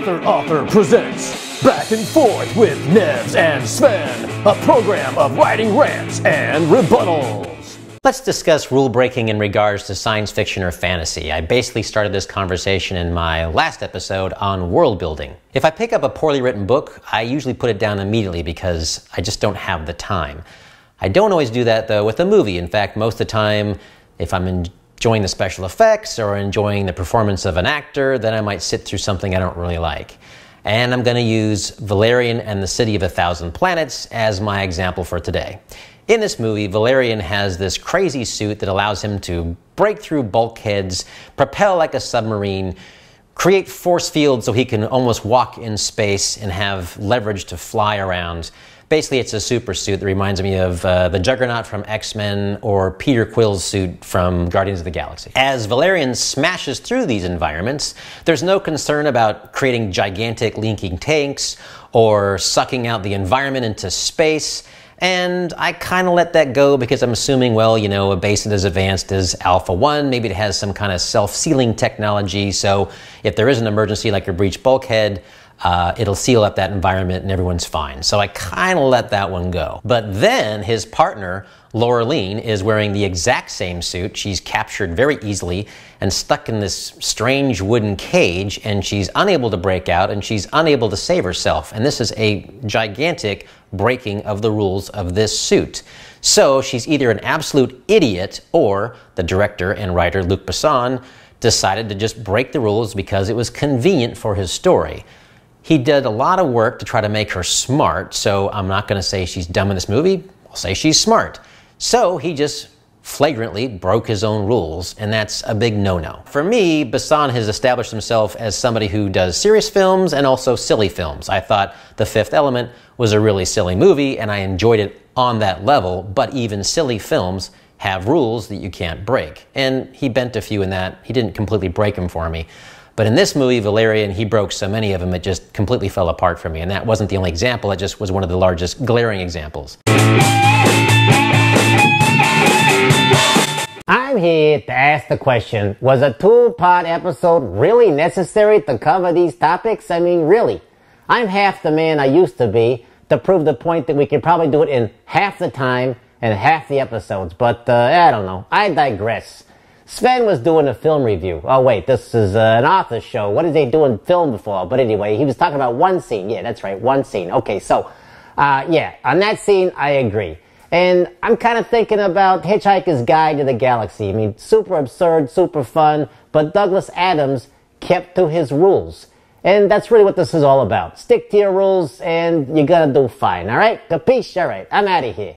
Author presents Back and Forth with NEVS and Sven, a program of writing rants and rebuttals. Let's discuss rule breaking in regards to science fiction or fantasy. I basically started this conversation in my last episode on world building. If I pick up a poorly written book, I usually put it down immediately because I just don't have the time. I don't always do that though with a movie. In fact, most of the time, if I'm enjoying the special effects or enjoying the performance of an actor, then I might sit through something I don't really like. And I'm going to use Valerian and the City of a Thousand Planets as my example for today. In this movie, Valerian has this crazy suit that allows him to break through bulkheads, propel like a submarine, create force fields so he can almost walk in space and have leverage to fly around. Basically, it's a super suit that reminds me of the Juggernaut from X-Men or Peter Quill's suit from Guardians of the Galaxy. As Valerian smashes through these environments, there's no concern about creating gigantic leaking tanks or sucking out the environment into space. And I kind of let that go because I'm assuming, well, you know, a base that is advanced as Alpha 1, maybe it has some kind of self-sealing technology. So if there is an emergency like a breached bulkhead, it'll seal up that environment and everyone's fine. So I kind of let that one go. But then his partner, Laureline, is wearing the exact same suit. She's captured very easily and stuck in this strange wooden cage, and she's unable to break out and she's unable to save herself. And this is a gigantic breaking of the rules of this suit. So she's either an absolute idiot or the director and writer Luc Besson decided to just break the rules because it was convenient for his story. He did a lot of work to try to make her smart, so I'm not going to say she's dumb in this movie, I'll say she's smart. So he just flagrantly broke his own rules, and that's a big no-no. For me, Besson has established himself as somebody who does serious films and also silly films. I thought The Fifth Element was a really silly movie, and I enjoyed it on that level, but even silly films have rules that you can't break. And he bent a few in that. He didn't completely break them for me. But in this movie, Valerian, he broke so many of them, it just completely fell apart for me. And that wasn't the only example, it just was one of the largest glaring examples. I'm here to ask the question, was a two-part episode really necessary to cover these topics? I mean, really? I'm half the man I used to be to prove the point that we could probably do it in half the time and half the episodes. But, I don't know. I digress. Sven was doing a film review. Oh wait, this is an author show. What did they do in film before? But anyway, he was talking about one scene. Yeah, that's right, one scene. Okay, so, yeah, on that scene, I agree. And I'm kind of thinking about Hitchhiker's Guide to the Galaxy. I mean, super absurd, super fun, but Douglas Adams kept to his rules. And that's really what this is all about. Stick to your rules and you're gonna do fine, alright? Capiche? Alright, I'm out of here.